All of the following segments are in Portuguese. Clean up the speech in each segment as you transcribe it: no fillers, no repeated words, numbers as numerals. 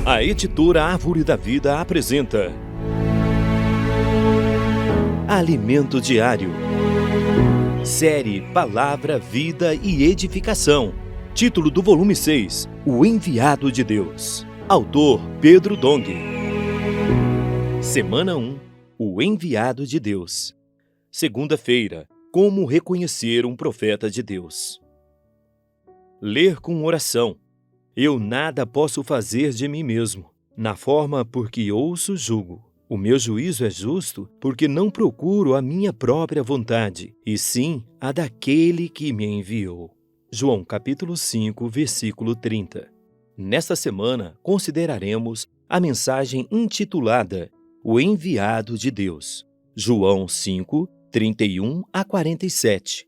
A editora Árvore da Vida apresenta Alimento Diário. Série Palavra, Vida e Edificação. Título do volume 6, O Enviado de Deus. Autor Pedro Dong. Semana 1, O Enviado de Deus. Segunda-feira, Como reconhecer um profeta de Deus. Ler com oração. Eu nada posso fazer de mim mesmo. Na forma por que ouço, julgo. O meu juízo é justo, porque não procuro a minha própria vontade, e sim a daquele que me enviou. João capítulo 5, versículo 30. Nesta semana, consideraremos a mensagem intitulada O Enviado de Deus. João 5, 31 a 47.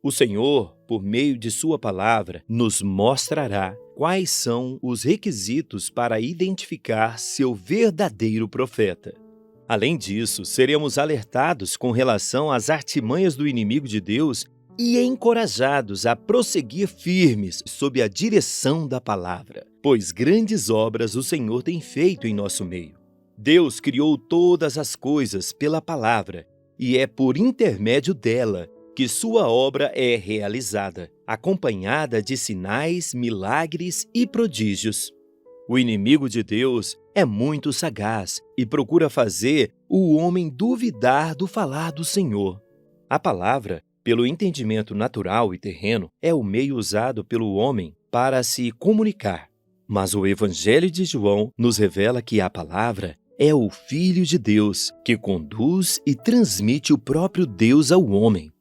O Senhor, por meio de sua palavra, nos mostrará quais são os requisitos para identificar seu verdadeiro profeta. Além disso, seremos alertados com relação às artimanhas do inimigo de Deus e encorajados a prosseguir firmes sob a direção da palavra, pois grandes obras o Senhor tem feito em nosso meio. Deus criou todas as coisas pela palavra e é por intermédio dela que sua obra é realizada, acompanhada de sinais, milagres e prodígios. O inimigo de Deus é muito sagaz e procura fazer o homem duvidar do falar do Senhor. A palavra, pelo entendimento natural e terreno, é o meio usado pelo homem para se comunicar. Mas o Evangelho de João nos revela que a palavra é o Filho de Deus, que conduz e transmite o próprio Deus ao homem.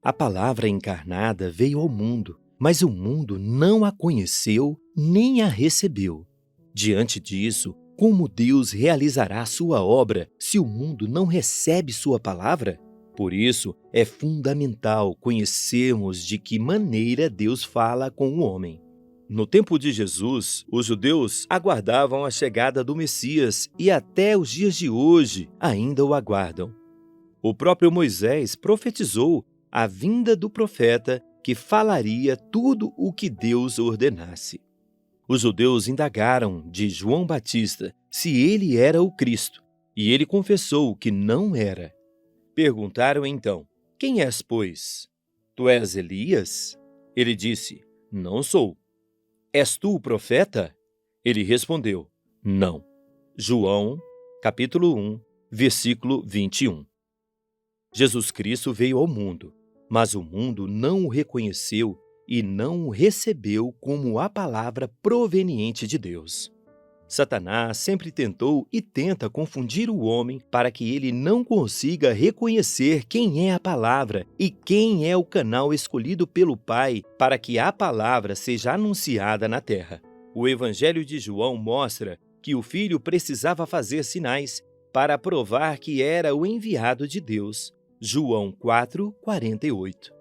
A palavra encarnada veio ao mundo, mas o mundo não a conheceu nem a recebeu. Diante disso, como Deus realizará sua obra se o mundo não recebe sua palavra? Por isso, é fundamental conhecermos de que maneira Deus fala com o homem. No tempo de Jesus, os judeus aguardavam a chegada do Messias e até os dias de hoje ainda o aguardam. O próprio Moisés profetizou a vinda do profeta que falaria tudo o que Deus ordenasse. Os judeus indagaram de João Batista se ele era o Cristo, e ele confessou que não era. Perguntaram então: Quem és, pois? Tu és Elias? Ele disse: Não sou. És tu o profeta? Ele respondeu: Não. João, capítulo 1, versículo 21. Jesus Cristo veio ao mundo, mas o mundo não o reconheceu e não o recebeu como a palavra proveniente de Deus. Satanás sempre tentou e tenta confundir o homem para que ele não consiga reconhecer quem é a palavra e quem é o canal escolhido pelo Pai para que a palavra seja anunciada na terra. O Evangelho de João mostra que o Filho precisava fazer sinais para provar que era o enviado de Deus. João 4, 48.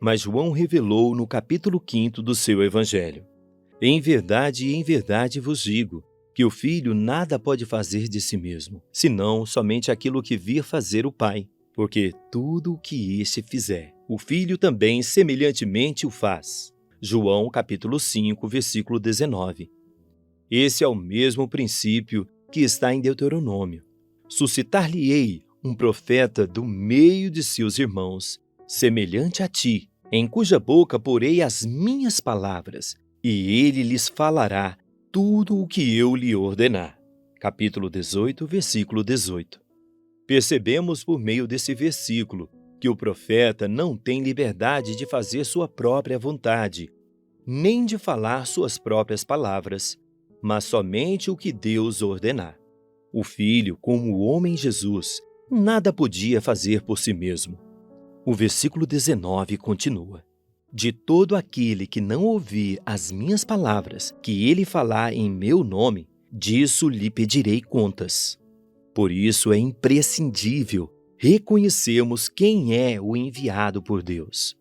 Mas João revelou no capítulo 5 do seu Evangelho: em verdade vos digo, que o Filho nada pode fazer de si mesmo, senão somente aquilo que vir fazer o Pai, porque tudo o que este fizer, o Filho também semelhantemente o faz. João capítulo 5, versículo 19. Esse é o mesmo princípio que está em Deuteronômio: suscitar-lhe-ei um profeta do meio de seus irmãos, semelhante a ti, em cuja boca porei as minhas palavras, e ele lhes falará tudo o que eu lhe ordenar. Capítulo 18, versículo 18. Percebemos por meio desse versículo que o profeta não tem liberdade de fazer sua própria vontade, nem de falar suas próprias palavras, mas somente o que Deus ordenar. O Filho, como o homem Jesus, nada podia fazer por si mesmo. O versículo 19 continua: de todo aquele que não ouvir as minhas palavras, que ele falar em meu nome, disso lhe pedirei contas. Por isso é imprescindível reconhecermos quem é o enviado por Deus.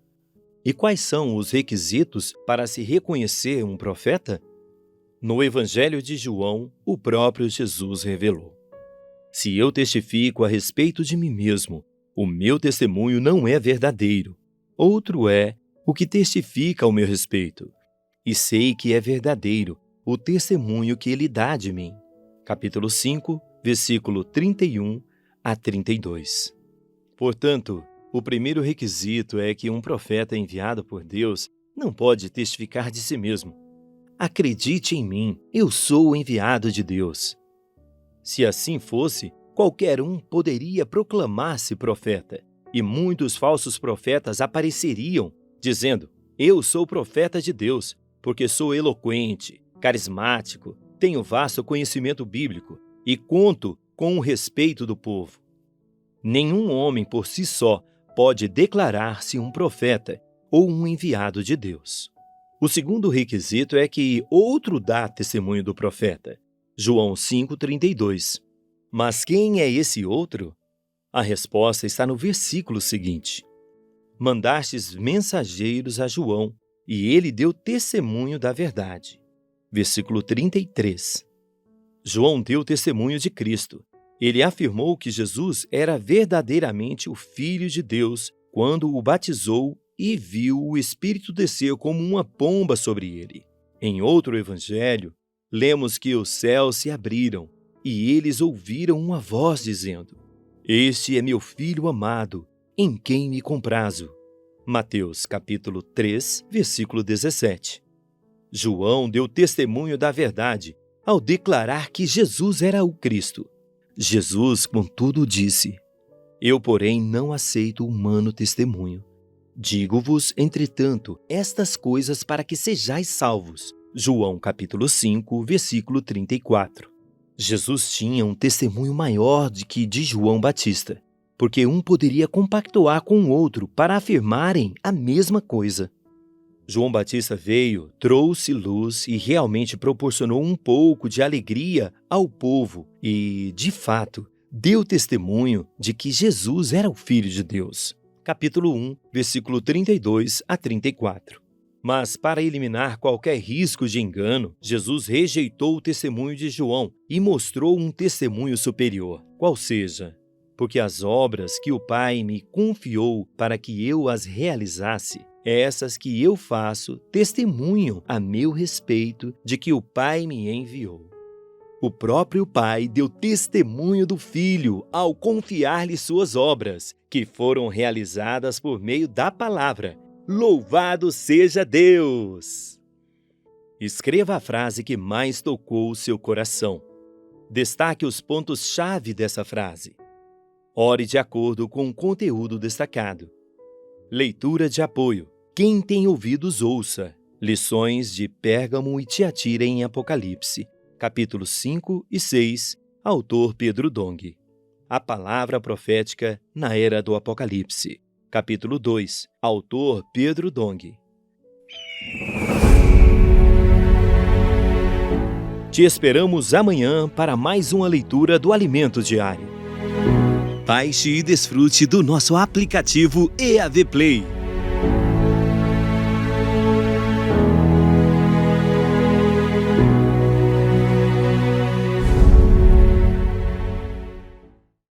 E quais são os requisitos para se reconhecer um profeta? No Evangelho de João, o próprio Jesus revelou: se eu testifico a respeito de mim mesmo, o meu testemunho não é verdadeiro. Outro é o que testifica ao meu respeito. E sei que é verdadeiro, o testemunho que ele dá de mim. Capítulo 5, versículo 31 a 32. Portanto, o primeiro requisito é que um profeta enviado por Deus não pode testificar de si mesmo. Acredite em mim, eu sou o enviado de Deus. Se assim fosse, qualquer um poderia proclamar-se profeta, e muitos falsos profetas apareceriam, dizendo: eu sou profeta de Deus, porque sou eloquente, carismático, tenho vasto conhecimento bíblico e conto com o respeito do povo. Nenhum homem por si só pode declarar-se um profeta ou um enviado de Deus. O segundo requisito é que outro dá testemunho do profeta. João 5,32. Mas quem é esse outro? A resposta está no versículo seguinte. Mandastes mensageiros a João, e ele deu testemunho da verdade. Versículo 33. João deu testemunho de Cristo. Ele afirmou que Jesus era verdadeiramente o Filho de Deus quando o batizou e viu o Espírito descer como uma pomba sobre ele. Em outro evangelho, lemos que os céus se abriram e eles ouviram uma voz dizendo: este é meu Filho amado, em quem me comprazo. Mateus capítulo 3, versículo 17. João deu testemunho da verdade ao declarar que Jesus era o Cristo. Jesus, contudo, disse: eu, porém, não aceito humano testemunho. Digo-vos, entretanto, estas coisas para que sejais salvos. João capítulo 5, versículo 34. Jesus tinha um testemunho maior do que de João Batista, porque um poderia compactuar com o outro para afirmarem a mesma coisa. João Batista veio, trouxe luz e realmente proporcionou um pouco de alegria ao povo e, de fato, deu testemunho de que Jesus era o Filho de Deus. Capítulo 1, versículo 32 a 34. Mas, para eliminar qualquer risco de engano, Jesus rejeitou o testemunho de João e mostrou um testemunho superior, qual seja: porque as obras que o Pai me confiou para que eu as realizasse, essas que eu faço, testemunham a meu respeito de que o Pai me enviou. O próprio Pai deu testemunho do Filho ao confiar-lhe suas obras, que foram realizadas por meio da palavra. Louvado seja Deus! Escreva a frase que mais tocou o seu coração. Destaque os pontos-chave dessa frase. Ore de acordo com o conteúdo destacado. Leitura de apoio. Quem tem ouvidos, ouça. Lições de Pérgamo e Tiatira em Apocalipse. Capítulos 5 e 6. Autor Pedro Dong. A palavra profética na era do Apocalipse. Capítulo 2. Autor Pedro Dong. Te esperamos amanhã para mais uma leitura do Alimento Diário. Baixe e desfrute do nosso aplicativo EAV Play.